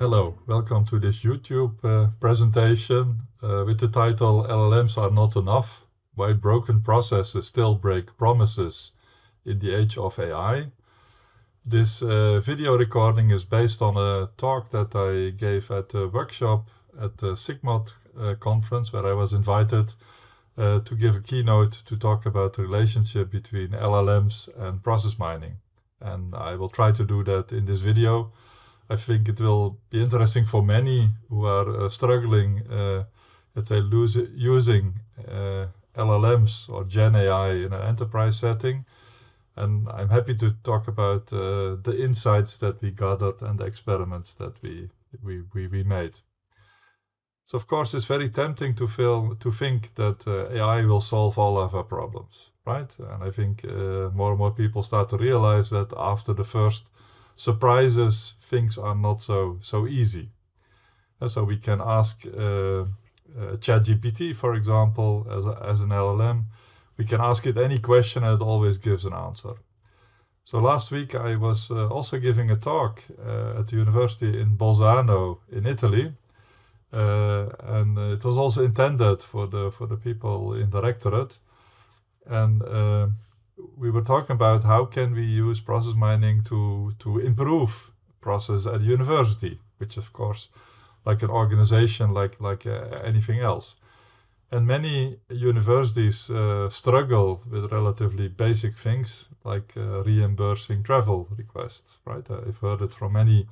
Hello, welcome to this YouTube presentation with the title LLMs are not enough, why broken processes still break promises in the age of AI. This video recording is based on a talk that I gave at a workshop at the SIGMOD conference, where I was invited to give a keynote to talk about the relationship between LLMs and process mining. And I will try to do that in this video. I think it will be interesting for many who are struggling, let's say, using LLMs or Gen AI in an enterprise setting. And I'm happy to talk about the insights that we gathered and the experiments that we made. So of course, it's very tempting to think that AI will solve all of our problems, right? And I think more and more people start to realize that after the first surprises, things are not so easy. And so we can ask ChatGPT, for example, as an LLM. We can ask it any question and it always gives an answer. So last week I was also giving a talk at the university in Bolzano in Italy. And it was also intended for the people in the rectorate. And we were talking about how can we use process mining to improve process at a university, which of course, like an organization, like anything else. And many universities struggle with relatively basic things like reimbursing travel requests, right? I've heard it from many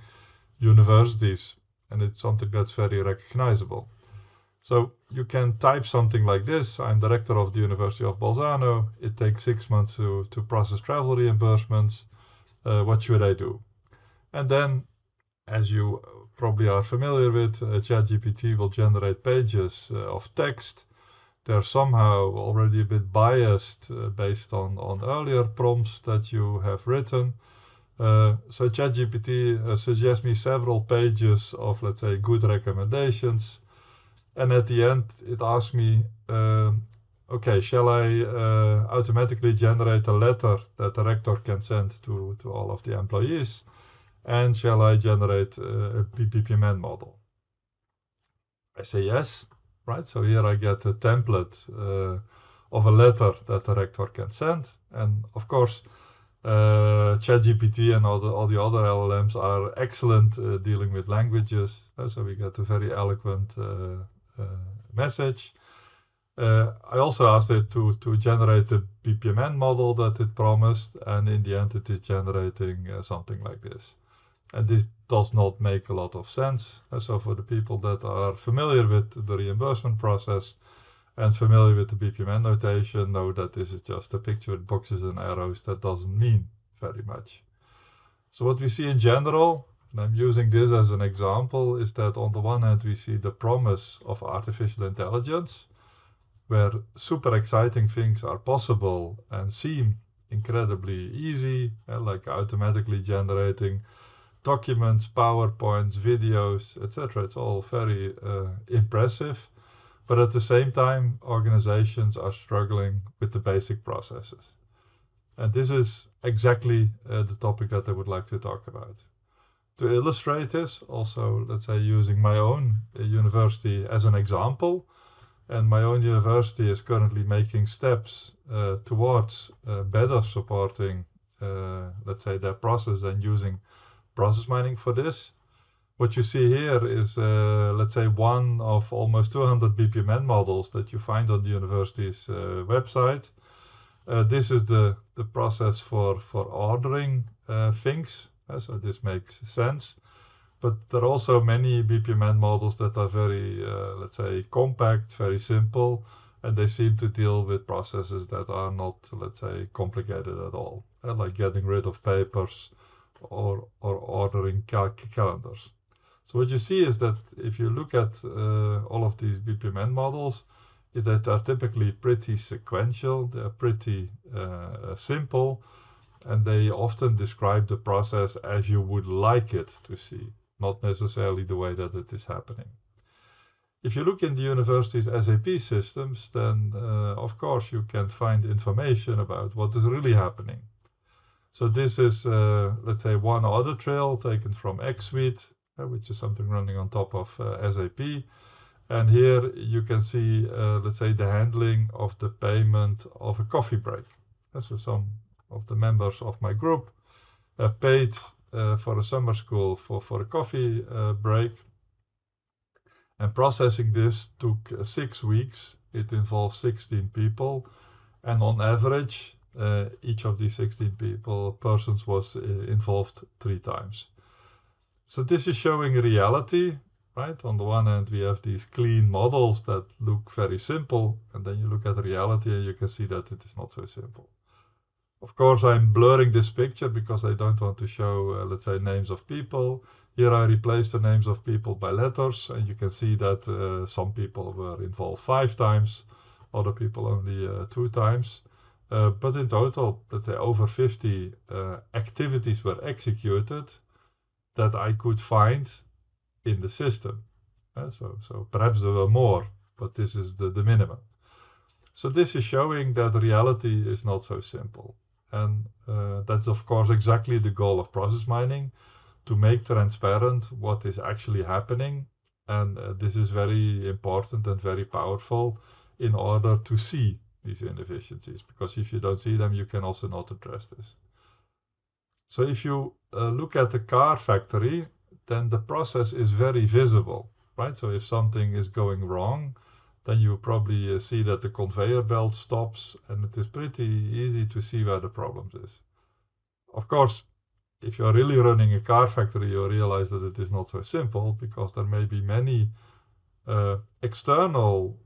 universities, and it's something that's very recognizable. So you can type something like this: I'm director of the University of Bolzano. It takes 6 months to process travel reimbursements. What should I do? And then, as you probably are familiar with, ChatGPT will generate pages of text. They're somehow already a bit biased based on earlier prompts that you have written. So ChatGPT suggests me several pages of, let's say, good recommendations. And at the end, it asks me, okay, shall I automatically generate a letter that the rector can send to all of the employees? And shall I generate a BPMN model? I say yes, right? So here I get a template of a letter that the rector can send. And of course, ChatGPT and all the other LLMs are excellent dealing with languages. So we get a very eloquent message. I also asked it to generate the BPMN model that it promised, and in the end it is generating something like this. And this does not make a lot of sense. So for the people that are familiar with the reimbursement process and familiar with the BPMN notation, know that this is just a picture with boxes and arrows. That doesn't mean very much. So what we see in general, and I'm using this as an example, is that on the one hand we see the promise of artificial intelligence, where super exciting things are possible and seem incredibly easy, like automatically generating documents, PowerPoints, videos, etc. It's all very impressive. But at the same time, organizations are struggling with the basic processes. And this is exactly the topic that I would like to talk about. To illustrate this, also, let's say, using my own university as an example, and my own university is currently making steps towards better supporting, let's say, their process and using process mining for this. What you see here is, let's say, one of almost 200 BPMN models that you find on the university's website. This is the process for ordering things, so this makes sense. But there are also many BPMN models that are very, let's say, compact, very simple, and they seem to deal with processes that are not, let's say, complicated at all, like getting rid of papers or ordering calendars. So what you see is that if you look at all of these BPMN models, is that they're typically pretty sequential, they're pretty simple, and they often describe the process as you would like it to see, not necessarily the way that it is happening. If you look in the university's SAP systems, then of course you can find information about what is really happening. So this is, let's say, one audit trail taken from X Suite. which is something running on top of SAP. And here you can see, let's say, the handling of the payment of a coffee break. So some of the members of my group paid for a summer school for a coffee break. And processing this took 6 weeks. It involved 16 people. And on average, each of these 16 persons was involved 3 times. So this is showing reality, right? On the one hand, we have these clean models that look very simple, and then you look at reality and you can see that it is not so simple. Of course, I'm blurring this picture because I don't want to show, let's say, names of people. Here I replaced the names of people by letters, and you can see that some people were involved 5 times, other people only 2 times. But in total, let's say over 50 activities were executed that I could find in the system. So perhaps there were more, but this is the minimum. So this is showing that reality is not so simple. And that's of course exactly the goal of process mining, to make transparent what is actually happening. And this is very important and very powerful in order to see these inefficiencies, because if you don't see them, you can also not address this. So if you look at the car factory, then the process is very visible, right? So if something is going wrong, then you probably see that the conveyor belt stops, and it is pretty easy to see where the problem is. Of course, if you're really running a car factory, you realize that it is not so simple, because there may be many external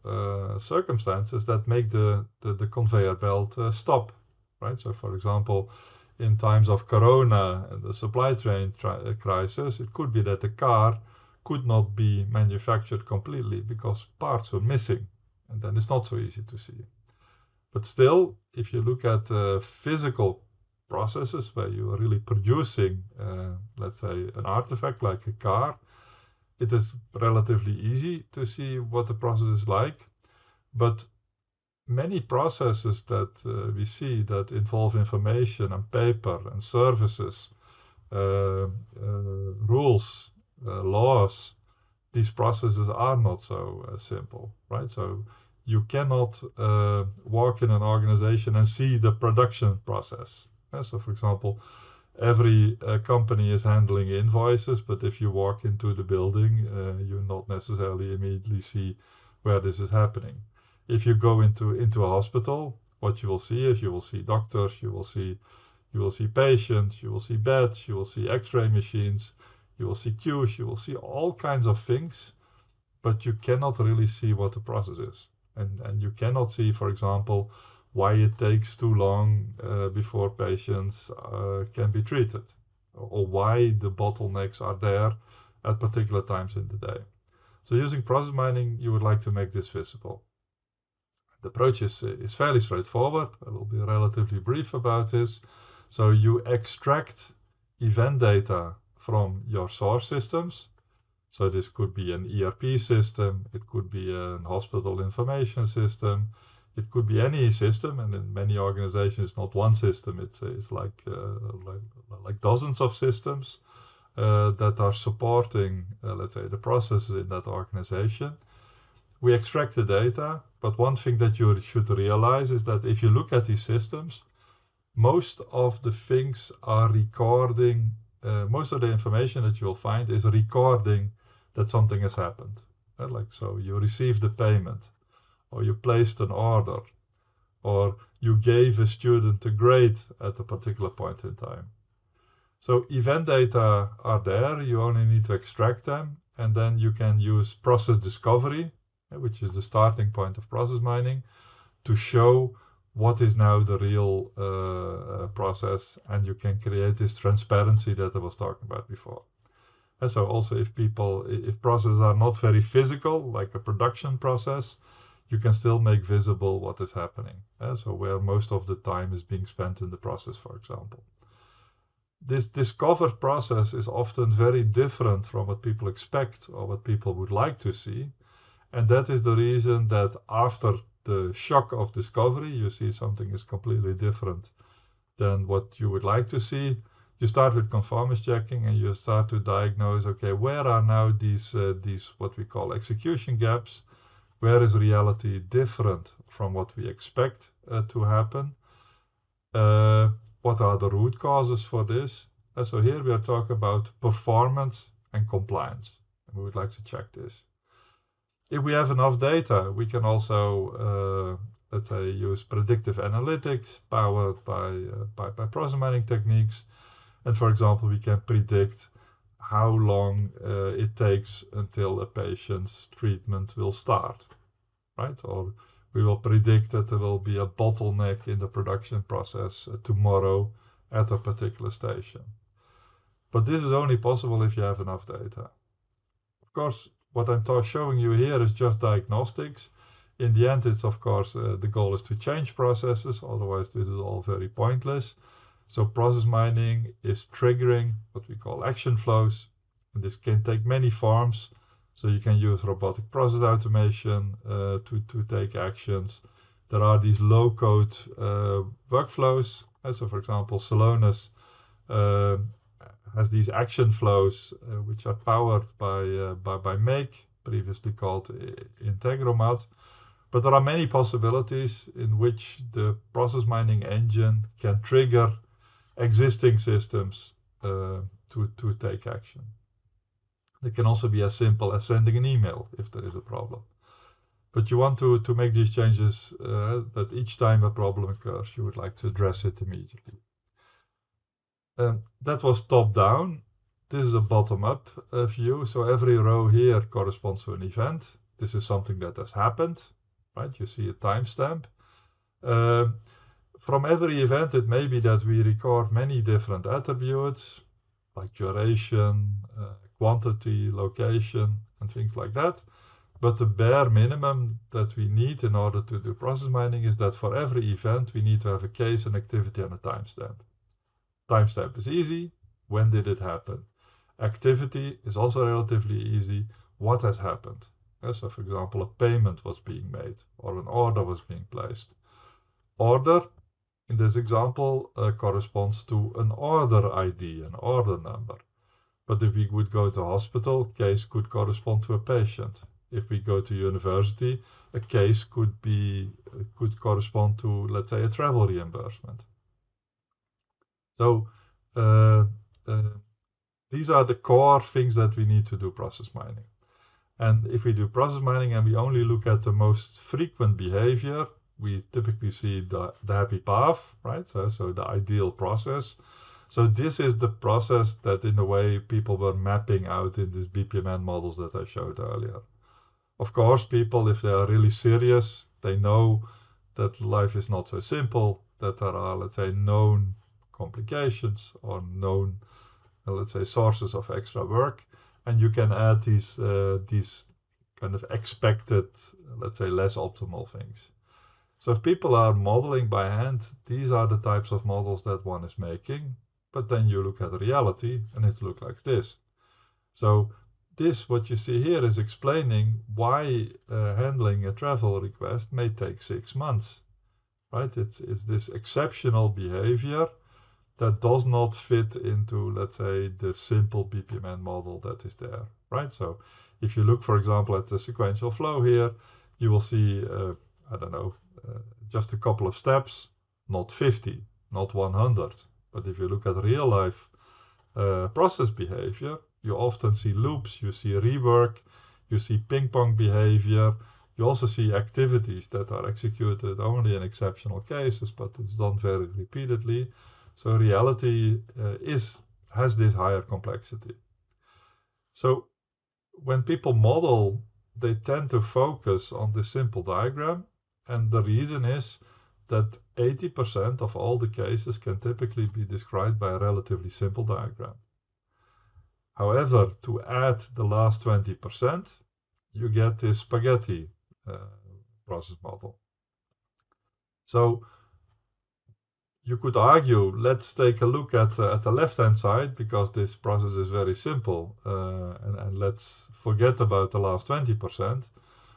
circumstances that make the conveyor belt stop, right? So for example, in times of Corona and the supply chain crisis, it could be that the car could not be manufactured completely because parts were missing, and then it's not so easy to see. But still, if you look at physical processes where you are really producing, let's say, an artifact like a car, it is relatively easy to see what the process is like. But many processes that we see that involve information and paper and services, rules, laws, these processes are not so simple, right? So you cannot walk in an organization and see the production process. So for example, every company is handling invoices, but if you walk into the building, you not necessarily immediately see where this is happening. If you go into a hospital, what you will see is you will see doctors, you will see patients, you will see beds, you will see X-ray machines, you will see queues, you will see all kinds of things, but you cannot really see what the process is. And you cannot see, for example, why it takes too long before patients can be treated, or why the bottlenecks are there at particular times in the day. So using process mining, you would like to make this visible. The approach is fairly straightforward. I will be relatively brief about this. So you extract event data from your source systems. So this could be an ERP system, it could be a hospital information system, it could be any system, and in many organizations, not one system, it's like dozens of systems that are supporting, let's say, the processes in that organization. We extract the data, but one thing that you should realize is that if you look at these systems, most of the things are recording, most of the information that you will find is recording that something has happened. Like, so you received the payment, or you placed an order, or you gave a student a grade at a particular point in time. So event data are there, you only need to extract them, and then you can use process discovery, which is the starting point of process mining, to show what is now the real process, and you can create this transparency that I was talking about before. And so also if processes are not very physical, like a production process, you can still make visible what is happening. So where most of the time is being spent in the process, for example. This discovered process is often very different from what people expect or what people would like to see. And that is the reason that after the shock of discovery, you see something is completely different than what you would like to see. you start with conformance checking and you start to diagnose, okay, where are now these what we call execution gaps? Where is reality different from what we expect to happen? What are the root causes for this? So here we are talking about performance and compliance. And we would like to check this. If we have enough data, we can also, let's say, use predictive analytics powered by process mining techniques. And for example, we can predict how long it takes until a patient's treatment will start, right? Or we will predict that there will be a bottleneck in the production process tomorrow at a particular station. But this is only possible if you have enough data. Of course, what I'm showing you here is just diagnostics. In the end, it's of course, the goal is to change processes, otherwise this is all very pointless. So process mining is triggering what we call action flows. And this can take many forms. So you can use robotic process automation to take actions. There are these low-code workflows. So for example, Celonis has these action flows which are powered by Make, previously called Integromat. But there are many possibilities in which the process mining engine can trigger existing systems to take action. It can also be as simple as sending an email if there is a problem. But you want to make these changes that each time a problem occurs, you would like to address it immediately. That was top-down. This is a bottom-up view. So every row here corresponds to an event. This is something that has happened, right? You see a timestamp. From every event, it may be that we record many different attributes, like duration, quantity, location, and things like that. But the bare minimum that we need in order to do process mining is that for every event, we need to have a case, an activity, and a timestamp. Timestamp is easy. When did it happen? Activity is also relatively easy. What has happened? So for example, a payment was being made or an order was being placed. Order, in this example, corresponds to an order ID, an order number. But if we would go to hospital, case could correspond to a patient. If we go to university, a case could correspond to, let's say, a travel reimbursement. So these are the core things that we need to do process mining. And if we do process mining and we only look at the most frequent behavior, we typically see the happy path, right? So the ideal process. So this is the process that in a way people were mapping out in these BPMN models that I showed earlier. Of course, people, if they are really serious, they know that life is not so simple, that there are, let's say, known complications or known, let's say, sources of extra work. And you can add these kind of expected, let's say, less optimal things. So if people are modeling by hand, these are the types of models that one is making. But then you look at reality and it looks like this. So this, what you see here, is explaining why handling a travel request may take 6 months, right? It's this exceptional behavior that does not fit into, let's say, the simple BPMN model that is there, right? So if you look, for example, at the sequential flow here, you will see, I don't know, just a couple of steps, not 50, not 100. But if you look at real life process behavior, you often see loops, you see rework, you see ping pong behavior. You also see activities that are executed only in exceptional cases, but it's done very repeatedly. So reality has this higher complexity. So when people model, they tend to focus on this simple diagram. And the reason is that 80% of all the cases can typically be described by a relatively simple diagram. However, to add the last 20%, you get this spaghetti process model. So you could argue, let's take a look at the left-hand side, because this process is very simple, and let's forget about the last 20%.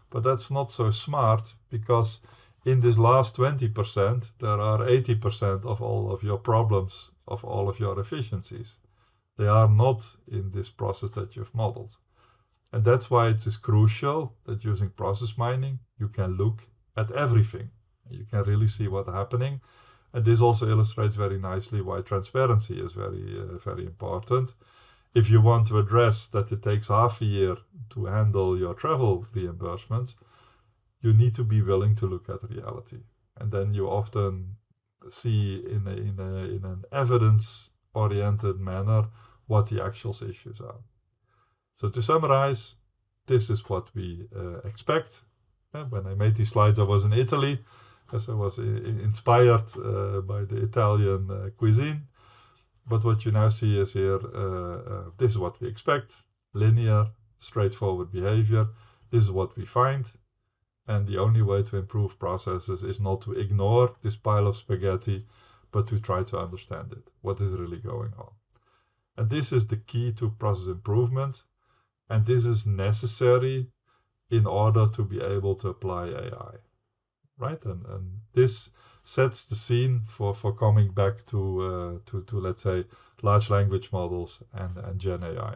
But that's not so smart, because in this last 20%, there are 80% of all of your problems of all of your efficiencies. They are not in this process that you've modeled. And that's why it is crucial that using process mining, you can look at everything. You can really see what's happening. And this also illustrates very nicely why transparency is very important. If you want to address that it takes half a year to handle your travel reimbursements, you need to be willing to look at reality. And then you often see in an evidence-oriented manner what the actual issues are. So to summarize, this is what we expect. When I made these slides, I was in Italy, as I was inspired by the Italian cuisine. But what you now see is here, this is what we expect. Linear, straightforward behavior. This is what we find. And the only way to improve processes is not to ignore this pile of spaghetti, but to try to understand it. What is really going on? And this is the key to process improvement. And this is necessary in order to be able to apply AI, right? And this sets the scene for coming back to let's say, large language models and Gen AI.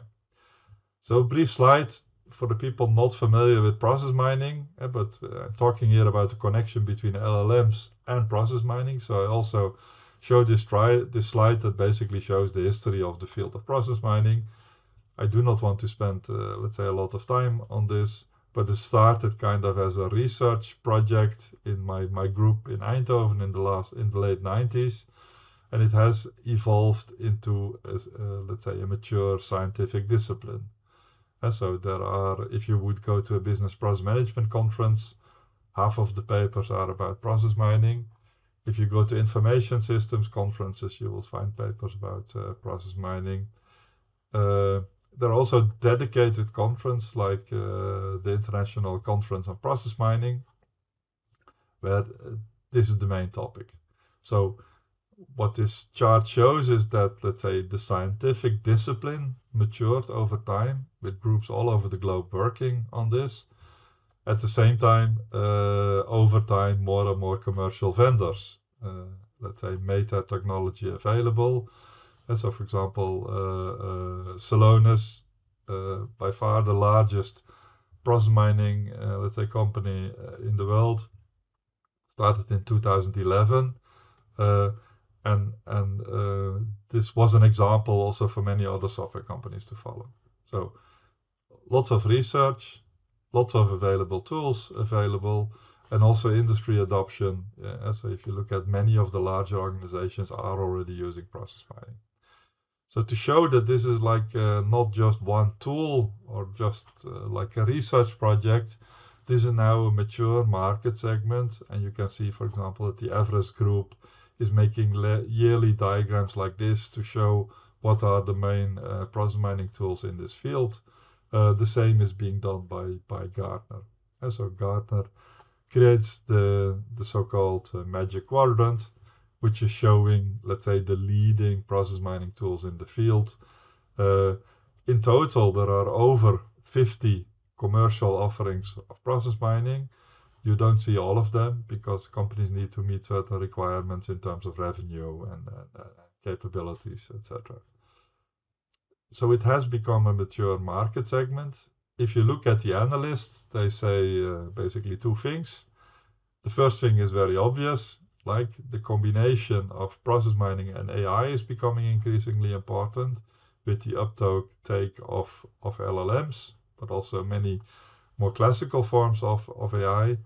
So a brief slide for the people not familiar with process mining, but I'm talking here about the connection between LLMs and process mining. So I also show this slide that basically shows the history of the field of process mining. I do not want to spend, let's say, a lot of time on this, but it started kind of as a research project in my group in Eindhoven in the late 90s, and it has evolved into, let's say, a mature scientific discipline. And so there are, if you would go to a business process management conference, half of the papers are about process mining. If you go to information systems conferences, you will find papers about process mining. There are also dedicated conferences like the International Conference on Process Mining, where this is the main topic. So what this chart shows is that, let's say, the scientific discipline matured over time with groups all over the globe working on this. At the same time, over time, more and more commercial vendors, let's say, made that technology available. And so, for example, Celonis, by far the largest process mining, let's say, company in the world, started in 2011. And this was an example also for many other software companies to follow. So lots of research, lots of available tools available, and also industry adoption. So if you look at many of the larger organizations are already using process mining. So to show that this is like not just one tool or just like a research project, this is now a mature market segment. And you can see, for example, that the Everest Group is making yearly diagrams like this to show what are the main process mining tools in this field. The same is being done by Gartner. And so Gartner creates the so-called Magic Quadrant, which is showing, let's say, the leading process mining tools in the field. In total, there are over 50 commercial offerings of process mining. You don't see all of them because companies need to meet certain requirements in terms of revenue and capabilities, etc. So it has become a mature market segment. If you look at the analysts, they say basically two things. The first thing is very obvious, like the combination of process mining and AI is becoming increasingly important with the uptake of LLMs, but also many more classical forms of AI.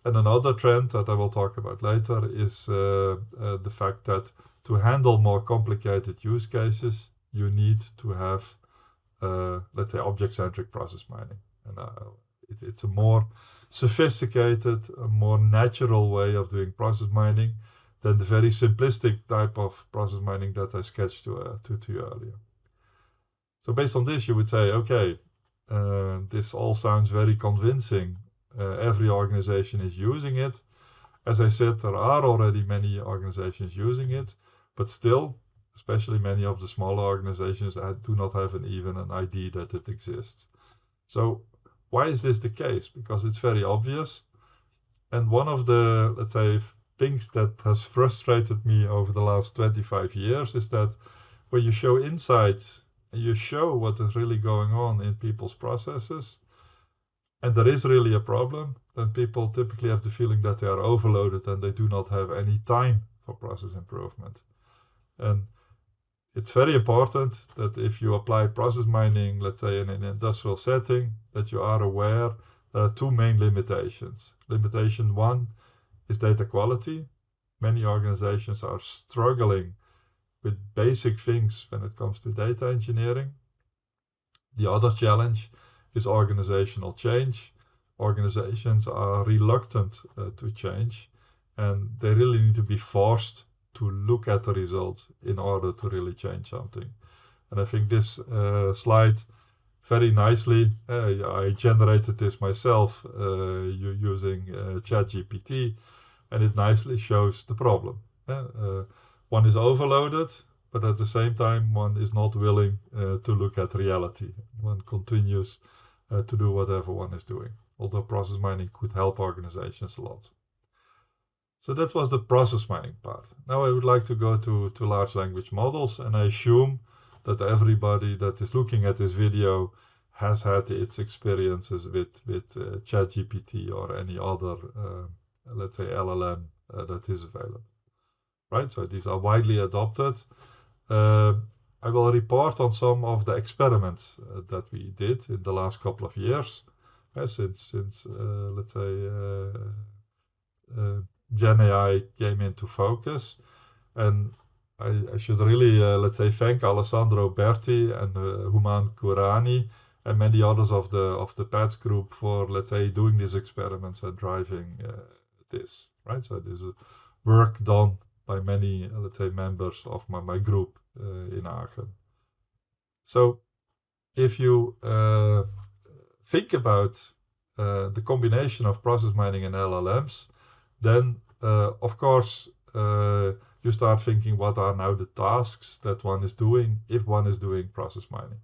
And another trend that I will talk about later is the fact that to handle more complicated use cases, you need to have, let's say, object-centric process mining. And it's a more sophisticated, a more natural way of doing process mining than the very simplistic type of process mining that I sketched to you earlier. So based on this, you would say, okay, this all sounds very convincing. Every organization is using it. As I said, there are already many organizations using it, but still, especially many of the smaller organizations do not have even an idea that it exists. So why is this the case? Because it's very obvious. And one of the, let's say, things that has frustrated me over the last 25 years is that when you show insights and you show what is really going on in people's processes, and there is really a problem, then people typically have the feeling that they are overloaded and they do not have any time for process improvement. And it's very important that if you apply process mining, let's say in an industrial setting, that you are aware there are two main limitations. Limitation one is data quality. Many organizations are struggling with basic things when it comes to data engineering. The other challenge is organizational change. Organizations are reluctant to change, and they really need to be forced to look at the results in order to really change something. And I think this slide very nicely, I generated this myself using ChatGPT, and it nicely shows the problem. One is overloaded, but at the same time, one is not willing to look at reality. One continues to do whatever one is doing, although process mining could help organizations a lot. So that was the process mining part. Now I would like to go to large language models, and I assume that everybody that is looking at this video has had its experiences with ChatGPT or any other, let's say, LLM that is available. Right, so these are widely adopted. I will report on some of the experiments that we did in the last couple of years, since let's say Gen AI came into focus, and I should really let's say thank Alessandro Berti and Human Kurani and many others of the PATS group for, let's say, doing these experiments and driving this. Right, so this is work done by many, let's say, members of my group in Aachen. So if you think about the combination of process mining and LLMs, then of course you start thinking what are now the tasks that one is doing if one is doing process mining,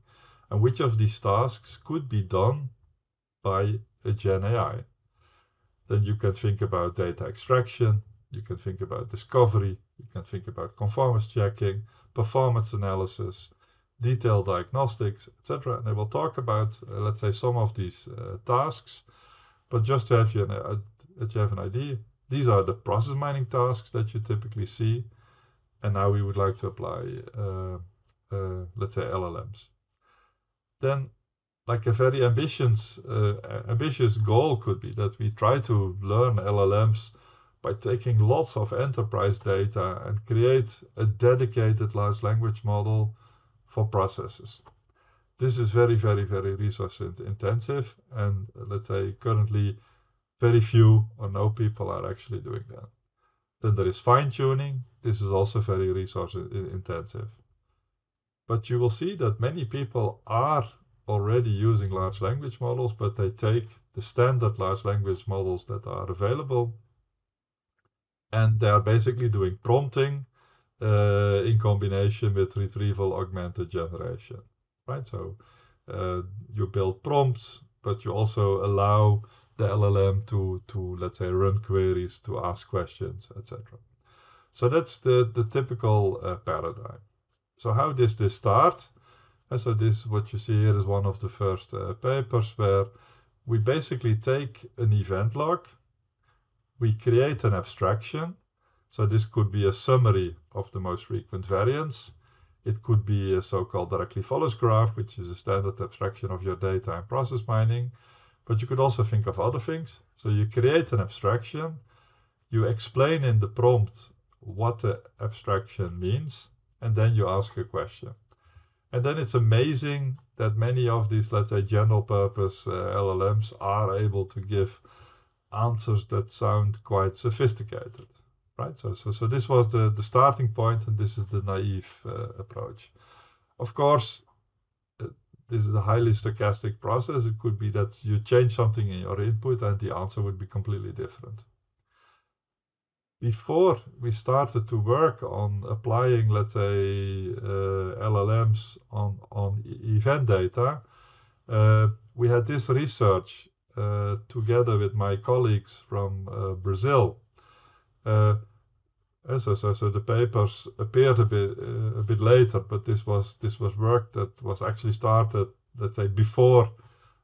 and which of these tasks could be done by a Gen AI. Then you can think about data extraction, you can think about discovery, you can think about conformance checking, performance analysis, detailed diagnostics, etc. And I will talk about, let's say, some of these tasks. But just to have you an idea, these are the process mining tasks that you typically see. And now we would like to apply, let's say, LLMs. Then, like a very ambitious goal could be that we try to learn LLMs by taking lots of enterprise data and create a dedicated large language model for processes. This is very, very, very resource intensive, and let's say currently very few or no people are actually doing that. Then there is fine tuning. This is also very resource intensive. But you will see that many people are already using large language models, but they take the standard large language models that are available, and they are basically doing prompting in combination with retrieval augmented generation, right? So you build prompts, but you also allow the LLM to let's say run queries, to ask questions, etc. So that's the typical paradigm. So how does this start? And so this, what you see here, is one of the first papers where we basically take an event log, we create an abstraction. So this could be a summary of the most frequent variants. It could be a so-called directly follows graph, which is a standard abstraction of your data and process mining. But you could also think of other things. So you create an abstraction, you explain in the prompt what the abstraction means, and then you ask a question. And then it's amazing that many of these, let's say, general purpose LLMs are able to give answers that sound quite sophisticated, right? So this was the starting point, and this is the naive approach. Of course, this is a highly stochastic process. It could be that you change something in your input and the answer would be completely different. Before we started to work on applying, let's say, LLMs on event data, we had this research together with my colleagues from Brazil. So the papers appeared a bit later, but this was work that was actually started, let's say, before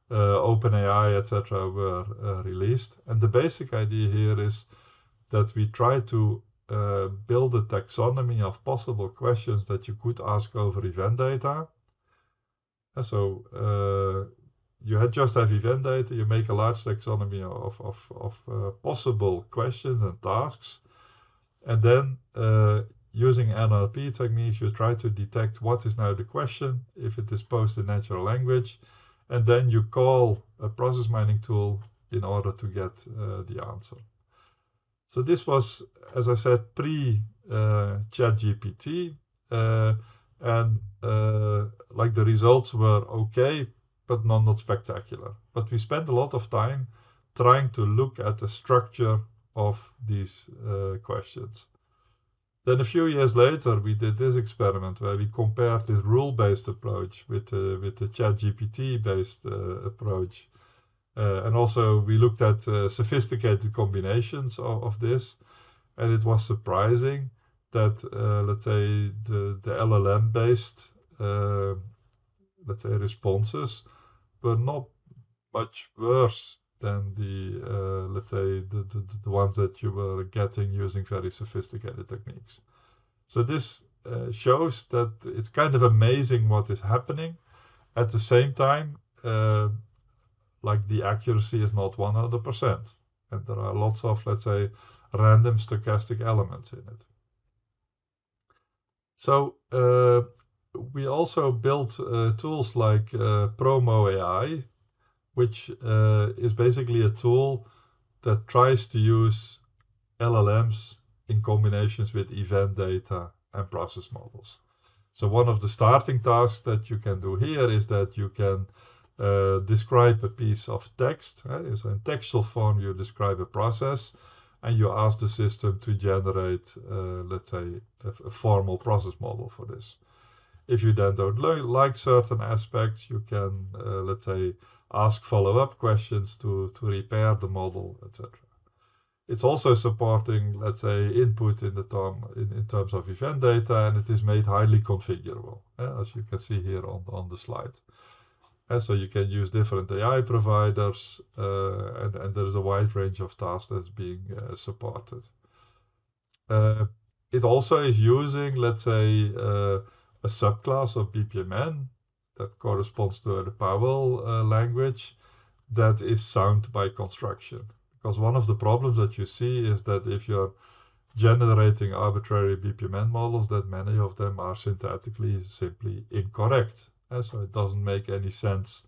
OpenAI, etc., were released. And the basic idea here is that we try to build a taxonomy of possible questions that you could ask over event data. And so you just have event data, you make a large taxonomy of possible questions and tasks, and then using NLP techniques, you try to detect what is now the question, if it is posed in natural language, and then you call a process mining tool in order to get the answer. So this was, as I said, pre-ChatGPT, and like the results were okay, but not spectacular. But we spent a lot of time trying to look at the structure of these questions. Then a few years later, we did this experiment where we compared this rule-based approach with the ChatGPT-based approach. And also we looked at sophisticated combinations of this. And it was surprising that, let's say, the LLM-based, let's say, responses were not much worse than the, let's say, the ones that you were getting using very sophisticated techniques. So this shows that it's kind of amazing what is happening. At the same time, like the accuracy is not 100%. And there are lots of, let's say, random stochastic elements in it. So we also built tools like Promo AI, which is basically a tool that tries to use LLMs in combinations with event data and process models. So one of the starting tasks that you can do here is that you can describe a piece of text. So in textual form, you describe a process, and you ask the system to generate, let's say, a formal process model for this. If you then don't like certain aspects, you can, let's say, ask follow-up questions to repair the model, etc. It's also supporting, let's say, input in terms of event data, and it is made highly configurable, as you can see here on the slide. And so you can use different AI providers, and there's a wide range of tasks that's being supported. It also is using, let's say, a subclass of BPMN that corresponds to the Powell language that is sound by construction. Because one of the problems that you see is that if you're generating arbitrary BPMN models, that many of them are syntactically simply incorrect. So it doesn't make any sense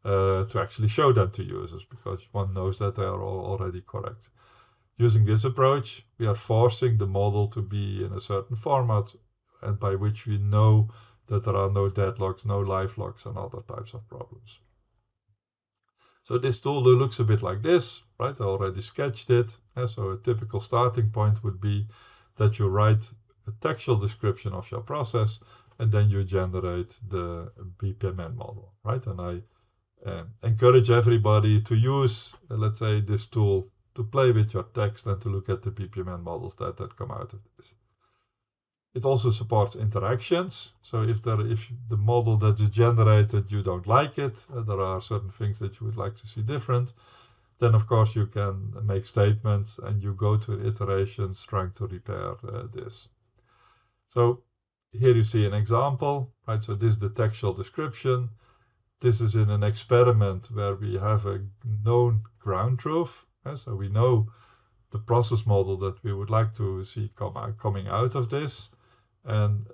to actually show them to users, because one knows that they are already correct. Using this approach, we are forcing the model to be in a certain format, and by which we know that there are no deadlocks, no live locks, and other types of problems. So this tool looks a bit like this, right? I already sketched it. So a typical starting point would be that you write a textual description of your process, and then you generate the BPMN model, right? And I encourage everybody to use, let's say, this tool to play with your text and to look at the BPMN models that come out of this. It also supports interactions. So if the model that is generated, you don't like it, there are certain things that you would like to see different, then of course you can make statements and you go to iterations trying to repair this. So here you see an example, right? So this is the textual description. This is in an experiment where we have a known ground truth. So we know the process model that we would like to see coming out of this. And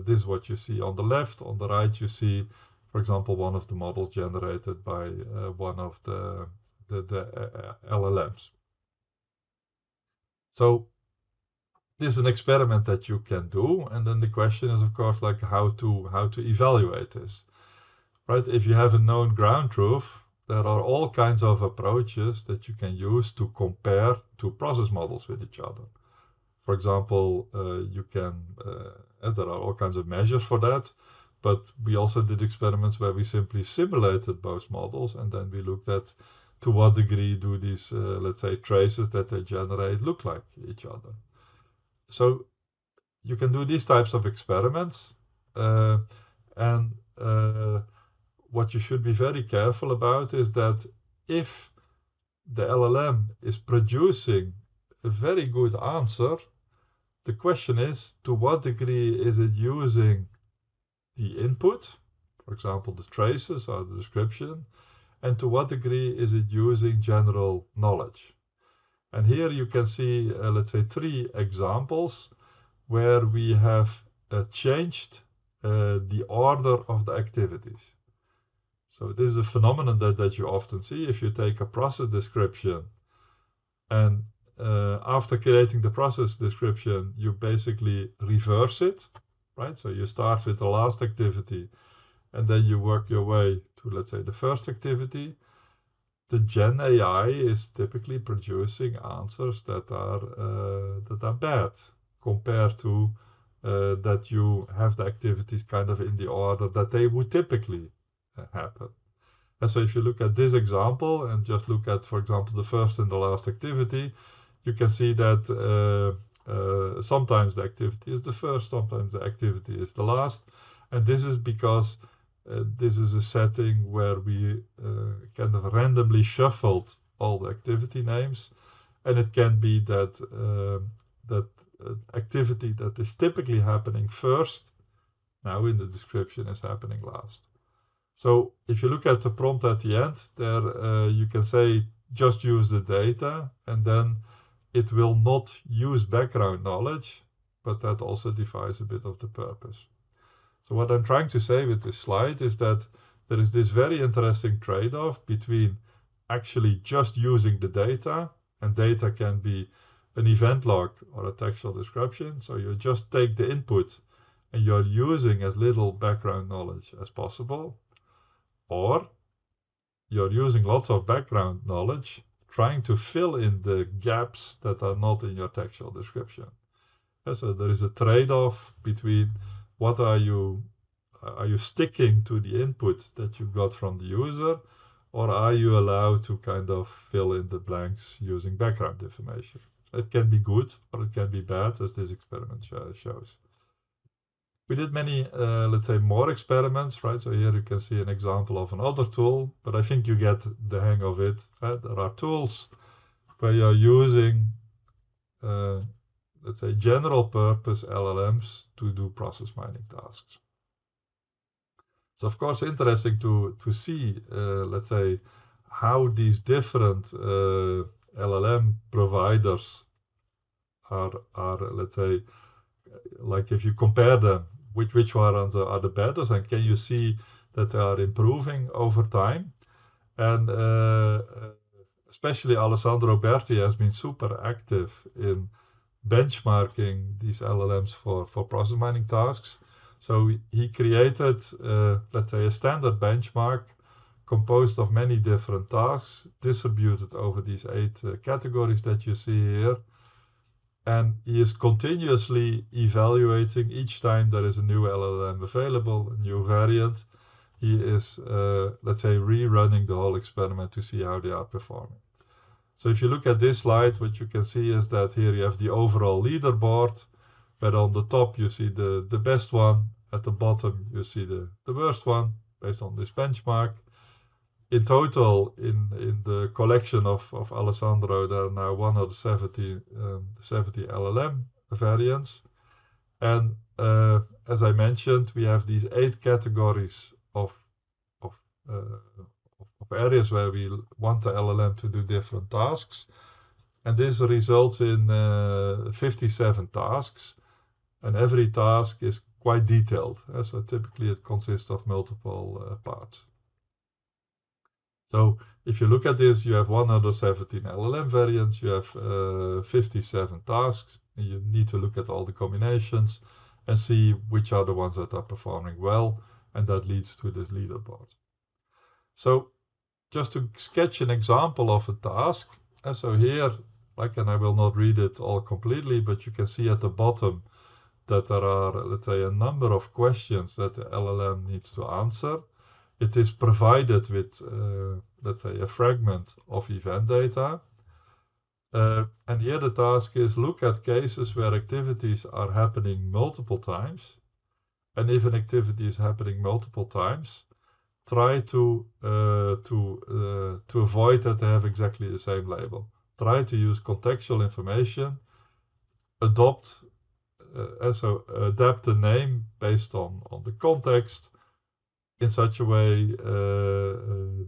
this is what you see on the left. On the right, you see, for example, one of the models generated by one of the LLMs. So this is an experiment that you can do, and then the question is, of course, like how to evaluate this, right? If you have a known ground truth, there are all kinds of approaches that you can use to compare two process models with each other. For example, you can, there are all kinds of measures for that, but we also did experiments where we simply simulated both models, and then we looked at to what degree do these, let's say, traces that they generate look like each other. So you can do these types of experiments, and what you should be very careful about is that if the LLM is producing a very good answer, the question is, to what degree is it using the input, for example, the traces or the description, and to what degree is it using general knowledge? And here you can see, let's say, 3 examples where we have changed the order of the activities. So this is a phenomenon that you often see. If you take a process description and after creating the process description, you basically reverse it, right? So you start with the last activity and then you work your way to, let's say, the first activity. The Gen AI is typically producing answers that are bad compared to that you have the activities kind of in the order that they would typically happen. And so if you look at this example and just look at, for example, the first and the last activity, you can see that sometimes the activity is the first, sometimes the activity is the last. And this is because this is a setting where we kind of randomly shuffled all the activity names. And it can be that that activity that is typically happening first, now in the description, is happening last. So if you look at the prompt at the end, there you can say just use the data, and then it will not use background knowledge, but that also defies a bit of the purpose. So what I'm trying to say with this slide is that there is this very interesting trade-off between actually just using the data, and data can be an event log or a textual description. So you just take the input and you're using as little background knowledge as possible. Or you're using lots of background knowledge, trying to fill in the gaps that are not in your textual description. And so there is a trade-off between what are you sticking to the input that you got from the user, or are you allowed to kind of fill in the blanks using background information? It can be good or it can be bad, as this experiment shows. We did many, let's say, more experiments, right? So here you can see an example of another tool, but I think you get the hang of it. Right? There are tools where you're using, let's say, general purpose LLMs to do process mining tasks. So of course, interesting to see, let's say, how these different LLM providers are, let's say, like if you compare them, which one are the better, and can you see that they are improving over time? And especially Alessandro Berti has been super active in benchmarking these LLMs for process mining tasks. So he created, let's say, a standard benchmark composed of many different tasks distributed over these 8 categories that you see here. And he is continuously evaluating each time there is a new LLM available, a new variant. He is, let's say, rerunning the whole experiment to see how they are performing. So if you look at this slide, what you can see is that here you have the overall leaderboard, where on the top you see the best one, at the bottom you see the worst one, based on this benchmark. In total, in the collection of Alessandro, there are now 170 LLM variants. And as I mentioned, we have these 8 categories of areas where we want the LLM to do different tasks. And this results in 57 tasks. And every task is quite detailed. So typically it consists of multiple parts. So if you look at this, you have 117 LLM variants, you have 57 tasks, and you need to look at all the combinations and see which are the ones that are performing well, and that leads to this leaderboard. So just to sketch an example of a task, so here, and I will not read it all completely, but you can see at the bottom that there are, let's say, a number of questions that the LLM needs to answer. It is provided with, let's say, a fragment of event data. And here the task is look at cases where activities are happening multiple times. And if an activity is happening multiple times, try to avoid that they have exactly the same label. Try to use contextual information, adapt the name based on the context in such a way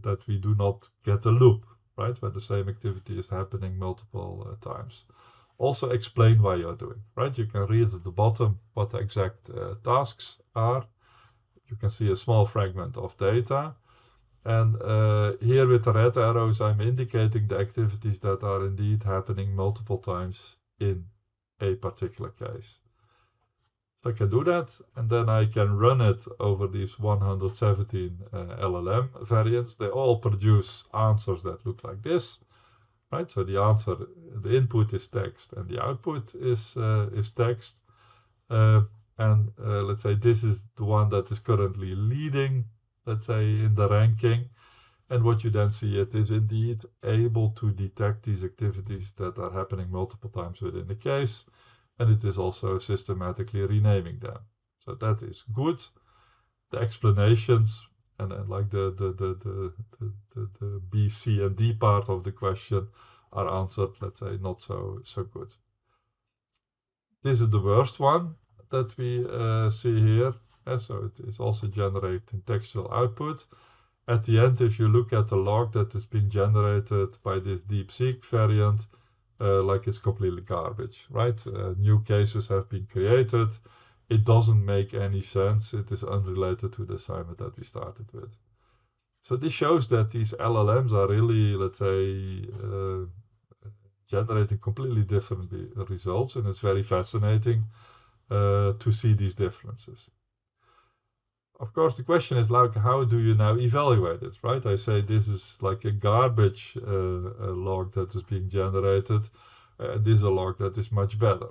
that we do not get a loop, right, where the same activity is happening multiple times. Also explain why you're doing, right? You can read at the bottom what the exact tasks are. You can see a small fragment of data. And here with the red arrows, I'm indicating the activities that are indeed happening multiple times in a particular case. So I can do that, and then I can run it over these 117 LLM variants. They all produce answers that look like this, right? So the answer, the input is text, and the output is text. And let's say this is the one that is currently leading, let's say, in the ranking. And what you then see, it is indeed able to detect these activities that are happening multiple times within the case. And it is also systematically renaming them. So that is good. The explanations and like the B, C, and D part of the question are answered, let's say, not so good. This is the worst one that we see here. So it is also generating textual output. At the end, if you look at the log that is being generated by this DeepSeek variant, like it's completely garbage, right? New cases have been created. It doesn't make any sense. It is unrelated to the assignment that we started with. So this shows that these LLMs are really, let's say, generating completely different results, and it's very fascinating to see these differences. Of course, the question is like, how do you now evaluate it, right? I say this is like a garbage log that is being generated. This is a log that is much better.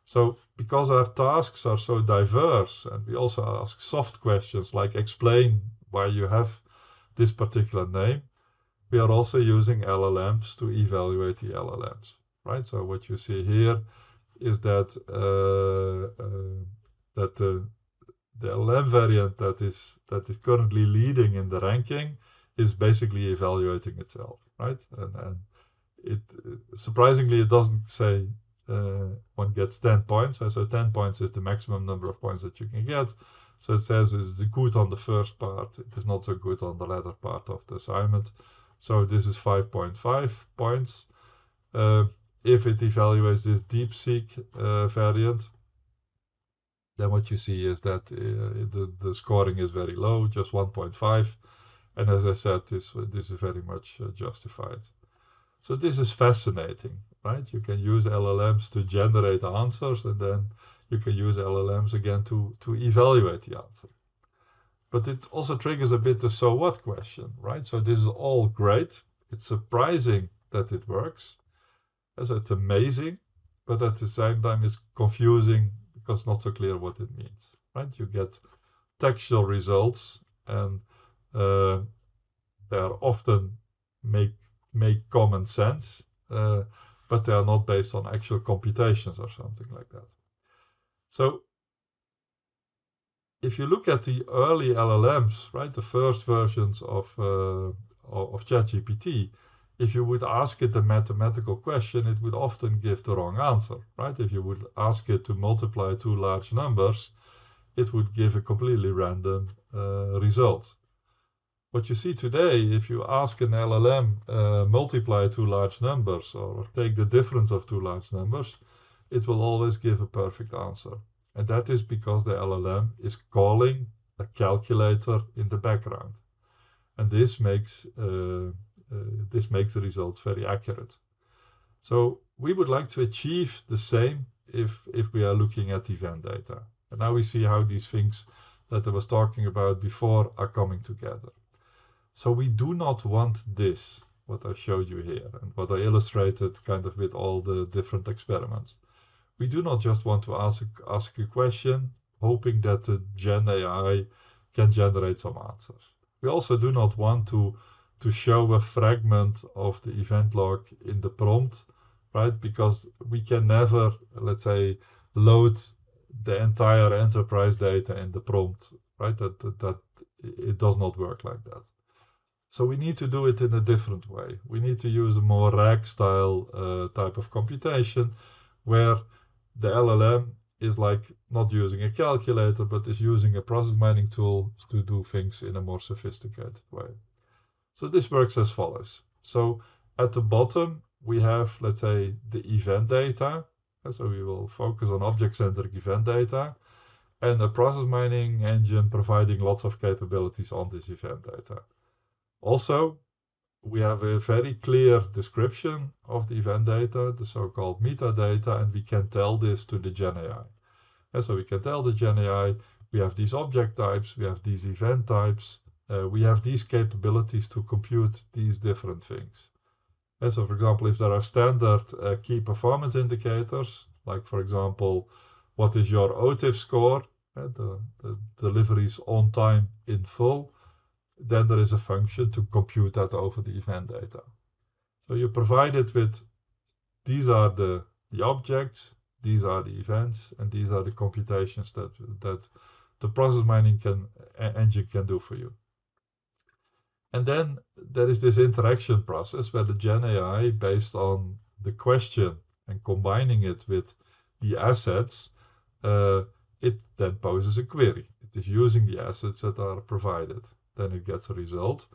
So because our tasks are so diverse, and we also ask soft questions like explain why you have this particular name, we are also using LLMs to evaluate the LLMs, right? So what you see here is that the LLM variant that is currently leading in the ranking is basically evaluating itself, right? And it surprisingly it doesn't say one gets 10 points. So 10 points is the maximum number of points that you can get. So it says it's good on the first part. It is not so good on the latter part of the assignment. So this is 5.5 points. If it evaluates this DeepSeek variant, then what you see is that the scoring is very low, just 1.5. And as I said, this is very much justified. So this is fascinating, right? You can use LLMs to generate answers, and then you can use LLMs again to evaluate the answer. But it also triggers a bit the so what question, right? So this is all great. It's surprising that it works. So it's amazing, but at the same time it's confusing because it's not so clear what it means, right? You get textual results, and they are often make common sense, but they are not based on actual computations or something like that. So if you look at the early LLMs, right, the first versions of ChatGPT, if you would ask it a mathematical question, it would often give the wrong answer, right? If you would ask it to multiply two large numbers, it would give a completely random result. What you see today, if you ask an LLM multiply two large numbers or take the difference of two large numbers, it will always give a perfect answer. And that is because the LLM is calling a calculator in the background. And this makes the results very accurate. So we would like to achieve the same if we are looking at event data. And now we see how these things that I was talking about before are coming together. So we do not want this, what I showed you here, and what I illustrated kind of with all the different experiments. We do not just want to ask a question, hoping that the Gen AI can generate some answers. We also do not want to show a fragment of the event log in the prompt, right? Because we can never, let's say, load the entire enterprise data in the prompt, right? That it does not work like that. So we need to do it in a different way. We need to use a more RAG style type of computation where the LLM is like not using a calculator, but is using a process mining tool to do things in a more sophisticated way. So this works as follows. So at the bottom, we have, let's say, the event data. So we will focus on object-centric event data and a process mining engine providing lots of capabilities on this event data. Also, we have a very clear description of the event data, the so-called metadata, and we can tell this to the GenAI. And so we can tell the GenAI, we have these object types, we have these event types, we have these capabilities to compute these different things. And so, for example, if there are standard key performance indicators, like, for example, what is your OTIF score, the deliveries on time in full, then there is a function to compute that over the event data. So you provide it with, these are the objects, these are the events, and these are the computations that the process mining engine can do for you. And then there is this interaction process where the GenAI, based on the question and combining it with the assets, it then poses a query. It is using the assets that are provided. Then it gets a result.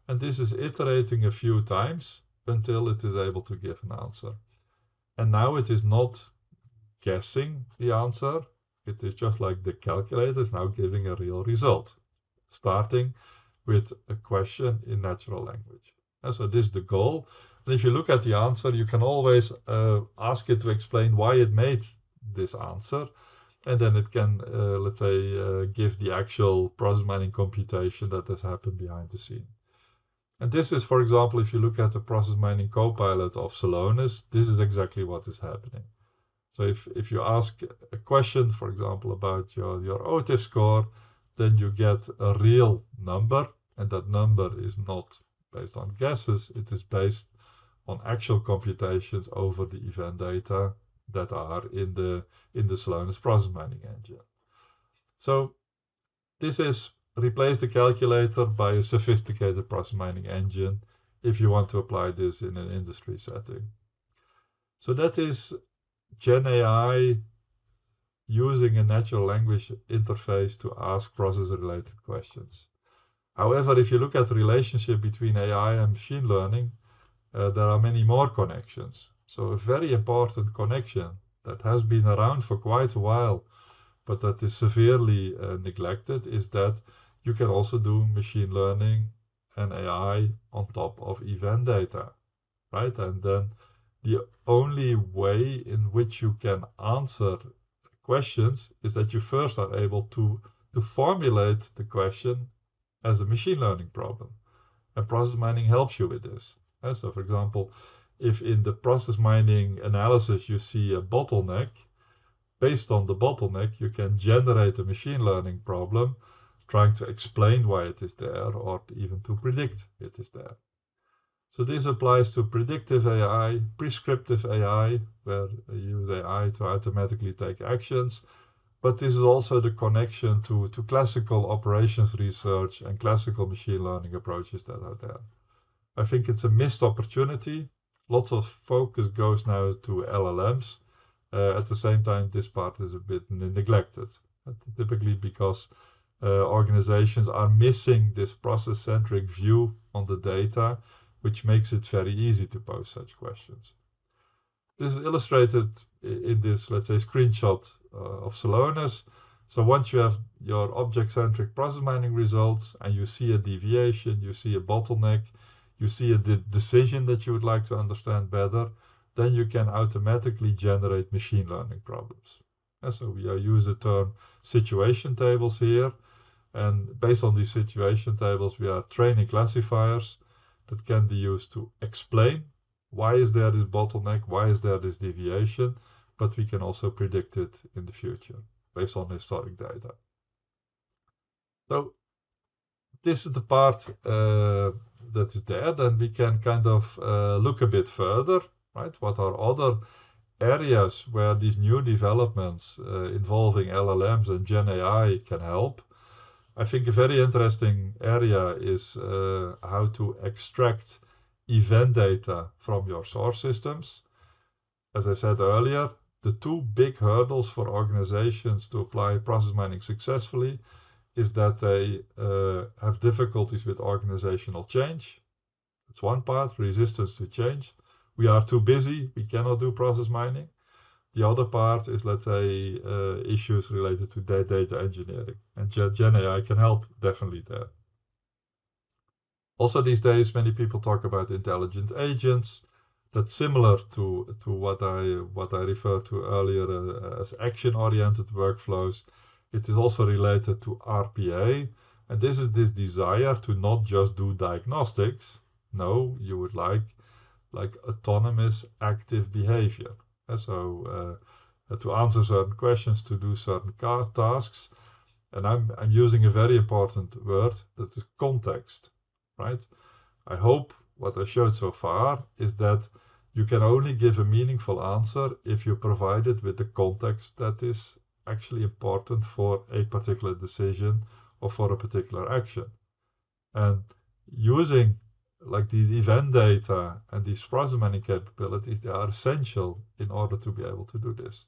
And this is iterating a few times until it is able to give an answer. And now it is not guessing the answer. It is just like the calculator is now giving a real result, starting with a question in natural language. And so this is the goal. And if you look at the answer, you can always ask it to explain why it made this answer. And then it can, let's say, give the actual process mining computation that has happened behind the scene. And this is, for example, if you look at the process mining copilot of Celonis, this is exactly what is happening. So if you ask a question, for example, about your OTIF score, then you get a real number, and that number is not based on guesses, it is based on actual computations over the event data that are in the Celonis process mining engine. So this is replace the calculator by a sophisticated process mining engine if you want to apply this in an industry setting. So that is GenAI using a natural language interface to ask process-related questions. However, if you look at the relationship between AI and machine learning, there are many more connections. So a very important connection that has been around for quite a while, but that is severely neglected, is that you can also do machine learning and AI on top of event data, right? And then the only way in which you can answer questions is that you first are able to formulate the question as a machine learning problem. And process mining helps you with this. So, for example, if in the process mining analysis you see a bottleneck, based on the bottleneck, you can generate a machine learning problem trying to explain why it is there or even to predict it is there. So this applies to predictive AI, prescriptive AI, where you use AI to automatically take actions. But this is also the connection to classical operations research and classical machine learning approaches that are there. I think it's a missed opportunity. Lots of focus goes now to LLMs. At the same time, this part is a bit neglected, typically because organizations are missing this process-centric view on the data, which makes it very easy to pose such questions. This is illustrated in this, let's say, screenshot of Celonis. So once you have your object-centric process mining results and you see a deviation, you see a bottleneck, you see a decision that you would like to understand better, then you can automatically generate machine learning problems. And so we use the term situation tables here. And based on these situation tables, we are training classifiers that can be used to explain why is there this bottleneck, why is there this deviation, but we can also predict it in the future based on historic data. So this is the part that is there. Then we can kind of look a bit further, right? What are other areas where these new developments involving LLMs and Gen AI can help? I think a very interesting area is how to extract event data from your source systems. As I said earlier, the two big hurdles for organizations to apply process mining successfully is that they have difficulties with organizational change. That's one part, resistance to change. We are too busy, we cannot do process mining. The other part is, let's say, issues related to data engineering. And Gen AI can help definitely there. Also these days, many people talk about intelligent agents. That's similar to what I referred to earlier as action-oriented workflows. It is also related to RPA. And this is this desire to not just do diagnostics. No, you would like autonomous active behavior. So to answer certain questions, to do certain tasks. And I'm using a very important word, that is context, right? I hope what I showed so far is that you can only give a meaningful answer if you provide it with the context that is actually important for a particular decision or for a particular action. And using like these event data and these process mining capabilities, they are essential in order to be able to do this.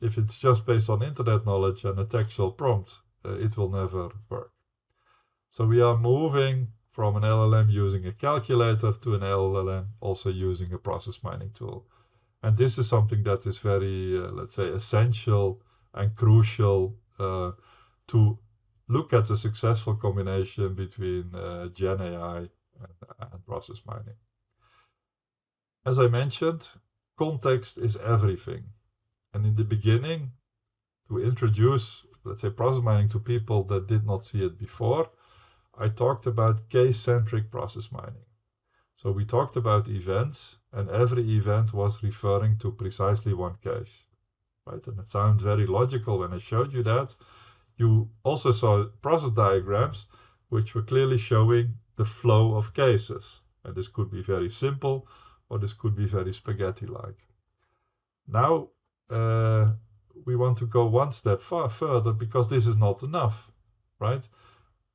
If it's just based on internet knowledge and a textual prompt, it will never work. So we are moving from an LLM using a calculator to an LLM also using a process mining tool. And this is something that is very, let's say, essential and crucial to look at the successful combination between Gen AI and process mining. As I mentioned, context is everything. And in the beginning, to introduce, let's say, process mining to people that did not see it before, I talked about case-centric process mining. So we talked about events, and every event was referring to precisely one case, right? And it sounds very logical when I showed you that. You also saw process diagrams which were clearly showing the flow of cases. And this could be very simple, or this could be very spaghetti-like. Now, we want to go one step further, because this is not enough, right?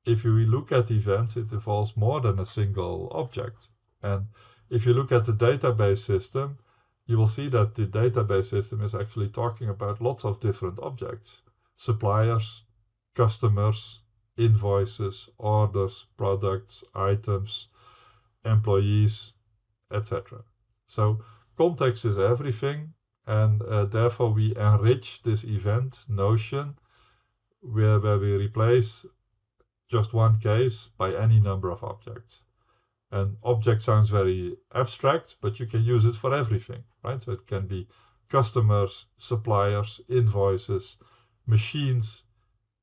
If you look at events, it involves more than a single object. And if you look at the database system, you will see that the database system is actually talking about lots of different objects: suppliers, customers, invoices, orders, products, items, employees, etc. So context is everything, and therefore we enrich this event notion where we replace just one case by any number of objects. And object sounds very abstract, but you can use it for everything, right? So it can be customers, suppliers, invoices, machines.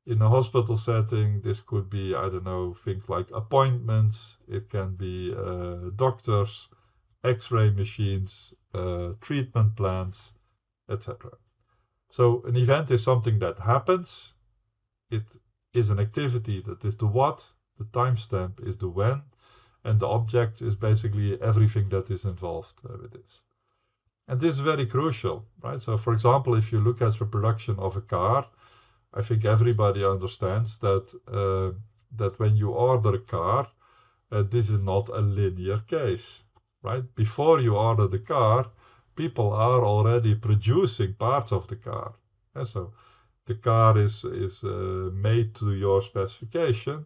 In a hospital setting, this could be, I don't know, things like appointments. It can be doctors, X-ray machines, treatment plans, etc. So an event is something that happens. It is an activity that is the what, the timestamp is the when, and the object is basically everything that is involved with this. And this is very crucial, right? So for example, if you look at the production of a car, I think everybody understands that that when you order a car, this is not a linear case, right? Before you order the car, people are already producing parts of the car. So the car is made to your specification,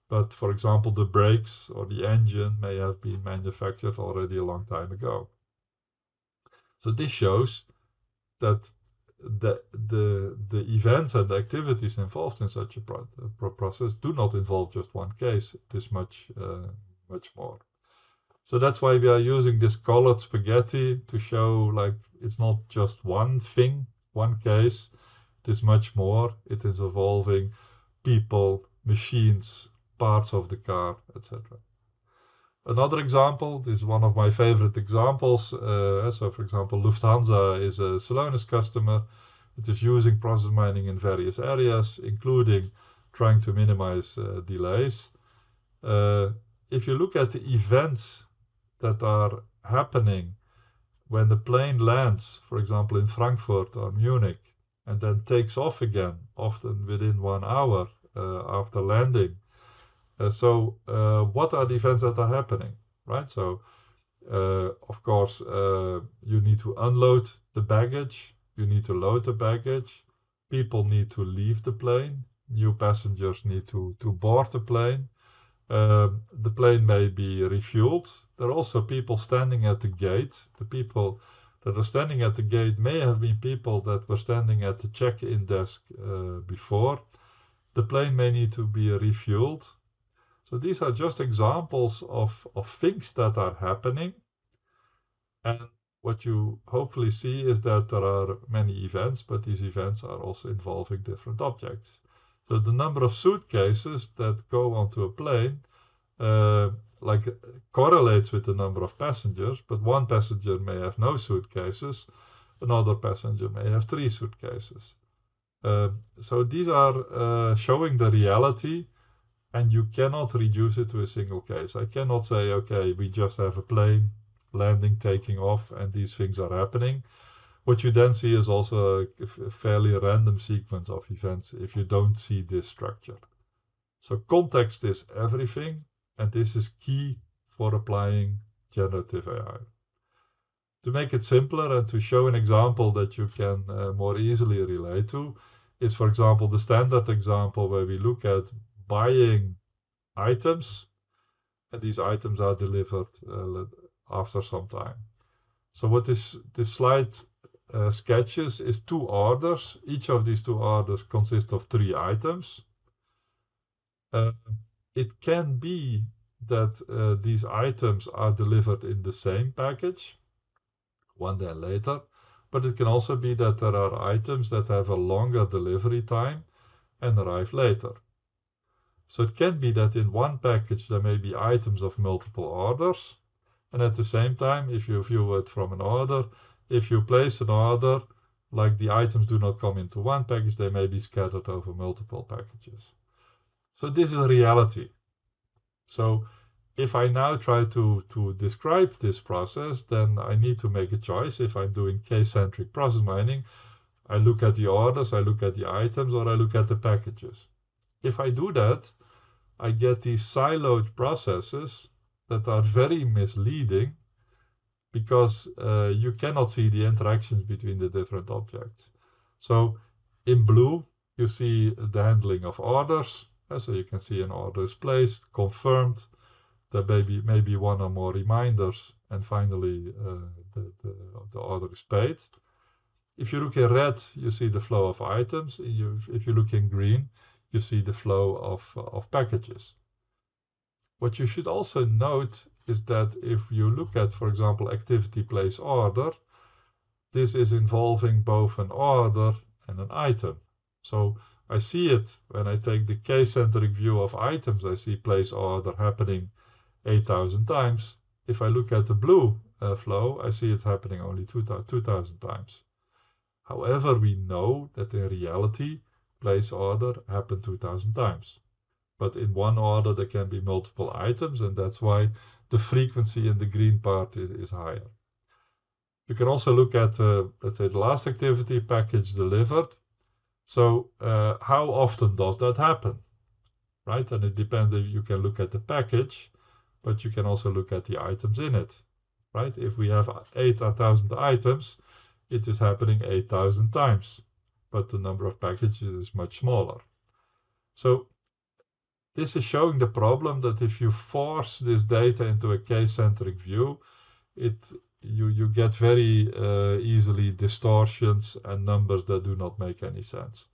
but for example, the brakes or the engine may have been manufactured already a long time ago. So this shows that the events and the activities involved in such a process do not involve just one case. It is much more. So that's why we are using this colored spaghetti to show like it's not just one thing, one case. It is much more. It is involving people, machines, parts of the car, etc. Another example, this is one of my favorite examples. So for example, Lufthansa is a Celonis customer. It is using process mining in various areas, including trying to minimize delays. If you look at the events that are happening when the plane lands, for example, in Frankfurt or Munich, and then takes off again, often within 1 hour after landing. What are the events that are happening, right? So, of course, you need to unload the baggage, you need to load the baggage, people need to leave the plane, new passengers need to board the plane. The plane may be refueled. There are also people standing at the gate. The people that are standing at the gate may have been people that were standing at the check-in desk before. The plane may need to be refueled. So these are just examples of things that are happening. And what you hopefully see is that there are many events, but these events are also involving different objects. So the number of suitcases that go onto a plane correlates with the number of passengers, but one passenger may have no suitcases, another passenger may have 3 suitcases. So these are showing the reality, and you cannot reduce it to a single case. I cannot say, okay, we just have a plane landing, taking off, and these things are happening. What you then see is also a fairly random sequence of events if you don't see this structure. So context is everything, and this is key for applying generative AI. To make it simpler and to show an example that you can more easily relate to is, for example, the standard example where we look at buying items, and these items are delivered after some time. So what this slide sketches is 2 orders. Each of these 2 orders consists of 3 items. It can be that these items are delivered in the same package 1 day later, but it can also be that there are items that have a longer delivery time and arrive later. So it can be that in one package there may be items of multiple orders, and at the same time, if you view it from an order, if you place an order, like the items do not come into one package, they may be scattered over multiple packages. So this is a reality. So if I now try to describe this process, then I need to make a choice. If I'm doing case-centric process mining, I look at the orders, I look at the items, or I look at the packages. If I do that, I get these siloed processes that are very misleading because you cannot see the interactions between the different objects. So in blue, you see the handling of orders. So you can see an order is placed, confirmed, there may be 1 or more reminders, and finally the order is paid. If you look in red, you see the flow of items. If you look in green, you see the flow of packages. What you should also note is that if you look at, for example, activity place order, this is involving both an order and an item. So I see it when I take the case-centric view of items, I see place order happening 8,000 times. If I look at the blue flow, I see it happening only 2,000 times. However, we know that in reality, place order happened 2,000 times. But in one order, there can be multiple items, and that's why the frequency in the green part is higher. You can also look at, let's say, the last activity package delivered. So how often does that happen, right? And it depends. You can look at the package, but you can also look at the items in it, right? If we have 8,000 items, it is happening 8,000 times, but the number of packages is much smaller. So this is showing the problem that if you force this data into a case-centric view, you get very easily distortions and numbers that do not make any sense.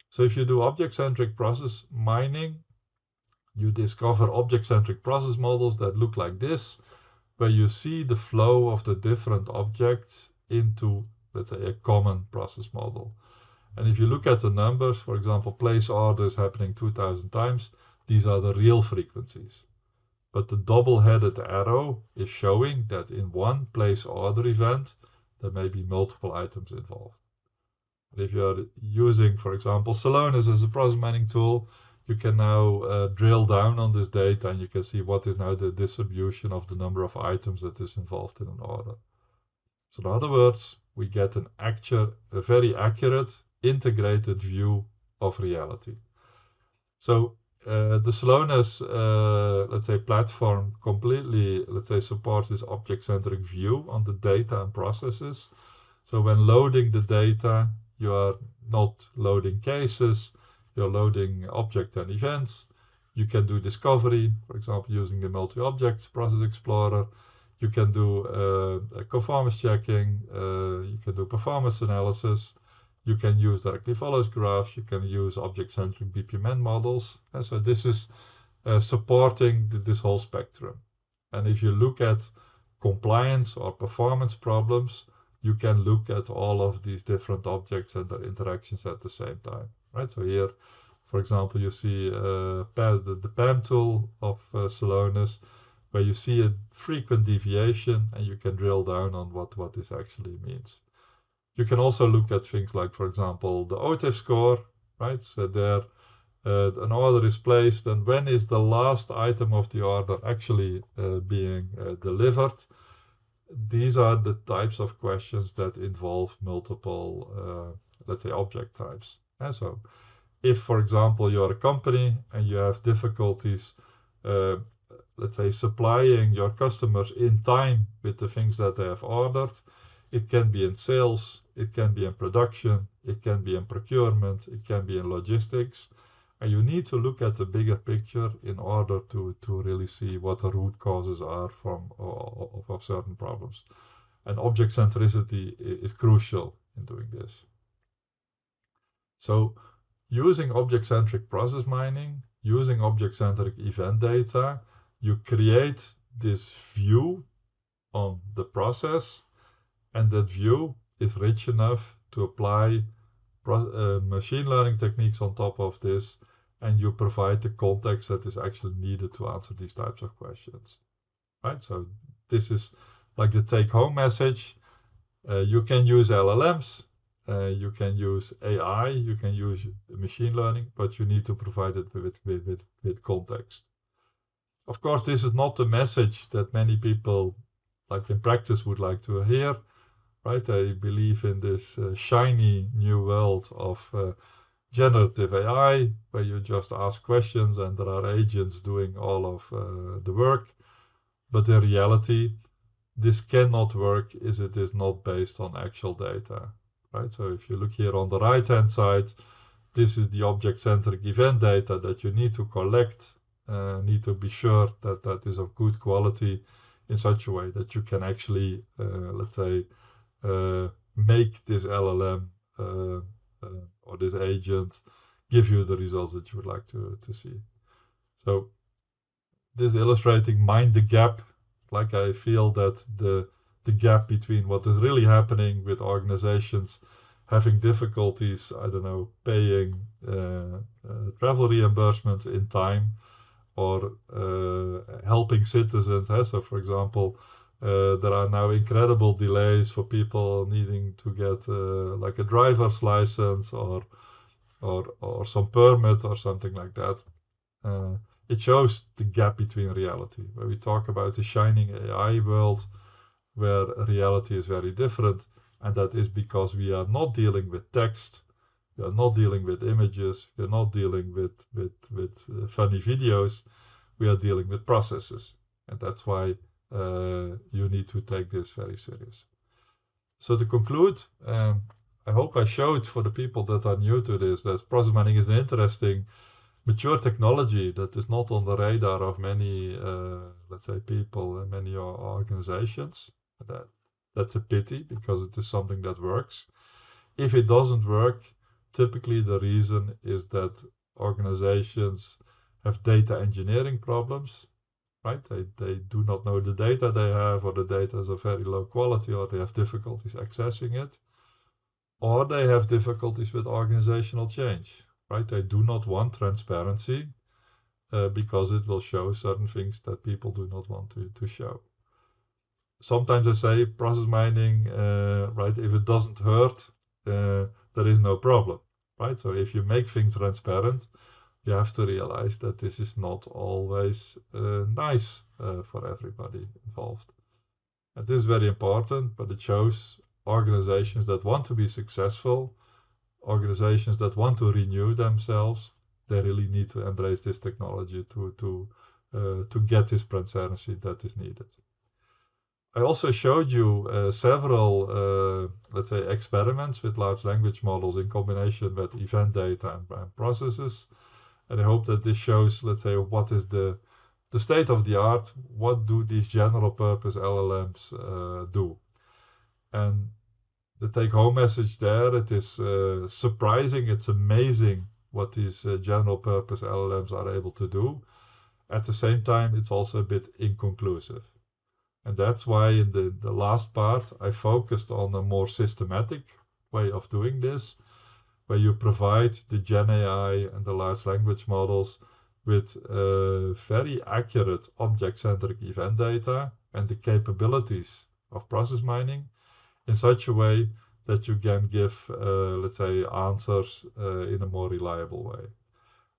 So if you do object-centric process mining, you discover object-centric process models that look like this, where you see the flow of the different objects into, let's say, a common process model. And if you look at the numbers, for example, place order is happening 2,000 times, these are the real frequencies. But the double-headed arrow is showing that in one place order event, there may be multiple items involved. And if you're using, for example, Celonis as a process mining tool, you can now drill down on this data, and you can see what is now the distribution of the number of items that is involved in an order. So in other words, we get a very accurate, integrated view of reality. So the Slowness, let's say, platform completely, let's say, supports this object-centric view on the data and processes. So when loading the data, you are not loading cases, you're loading objects and events. You can do discovery, for example, using the multi-objects process explorer. You can do conformance checking, you can do performance analysis, you can use directly follows graphs, you can use object-centric BPMN models. And so this is supporting this whole spectrum. And if you look at compliance or performance problems, you can look at all of these different objects and their interactions at the same time, right? So here, for example, you see the PAM tool of Celonis, where you see a frequent deviation, and you can drill down on what this actually means. You can also look at things like, for example, the OTIF score, right? So there, an order is placed, and when is the last item of the order actually being delivered? These are the types of questions that involve multiple, let's say, object types. And so if, for example, you're a company and you have difficulties, let's say, supplying your customers in time with the things that they have ordered, it can be in sales, it can be in production, it can be in procurement, it can be in logistics. And you need to look at the bigger picture in order to really see what the root causes are of certain problems. And object centricity is crucial in doing this. So using object-centric process mining, using object-centric event data, you create this view on the process, and that view is rich enough to apply machine learning techniques on top of this, and you provide the context that is actually needed to answer these types of questions, right? So this is like the take-home message. You can use LLMs, you can use AI, you can use machine learning, but you need to provide it with context. Of course, this is not the message that many people, like in practice, would like to hear, right? They believe in this shiny new world of generative AI, where you just ask questions and there are agents doing all of the work. But in reality, this cannot work if it is not based on actual data, right? So if you look here on the right-hand side, this is the object-centric event data that you need to collect, need to be sure that that is of good quality in such a way that you can actually, let's say, make this LLM or this agent give you the results that you would like to see. So this illustrating mind the gap. Like I feel that the gap between what is really happening with organizations having difficulties, I don't know, paying travel reimbursements in time, or helping citizens. So for example, there are now incredible delays for people needing to get like a driver's license or some permit or something like that. It shows the gap between reality, where we talk about the shining AI world, where reality is very different, and that is because we are not dealing with text, we are not dealing with images, we are not dealing with funny videos, we are dealing with processes, and that's why you need to take this very serious. So to conclude, I hope I showed for the people that are new to this that process mining is an interesting, mature technology that is not on the radar of many, let's say, people and many organizations. That's a pity, because it is something that works. If it doesn't work, typically the reason is that organizations have data engineering problems, right? They do not know the data they have, or the data is of very low quality, or they have difficulties accessing it, or they have difficulties with organizational change, right? They do not want transparency because it will show certain things that people do not want to show. Sometimes I say process mining, right, if it doesn't hurt, there is no problem, right? So if you make things transparent, you have to realize that this is not always nice for everybody involved. And this is very important, but it shows organizations that want to be successful, organizations that want to renew themselves, they really need to embrace this technology to get this transparency that is needed. I also showed you several, let's say, experiments with large language models in combination with event data and processes. And I hope that this shows, let's say, what is the state of the art, what do these general purpose LLMs do. And the take-home message there, it is surprising, it's amazing what these general purpose LLMs are able to do. At the same time, it's also a bit inconclusive. And that's why in the last part, I focused on a more systematic way of doing this, where you provide the Gen AI and the large language models with very accurate object-centric event data and the capabilities of process mining in such a way that you can give, let's say, answers in a more reliable way.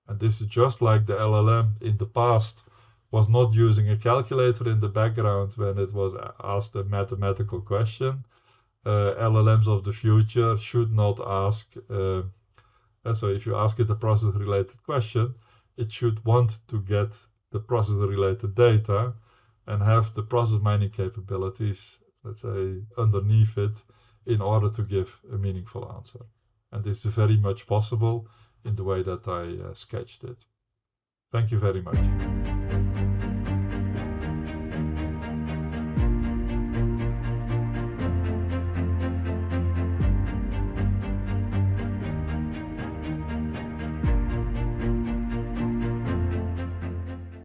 And this is just like the LLM in the past was not using a calculator in the background when it was asked a mathematical question. LLMs of the future should not ask, so if you ask it a process-related question, it should want to get the process-related data and have the process mining capabilities, let's say, underneath it in order to give a meaningful answer. And this is very much possible in the way that I sketched it. Thank you very much.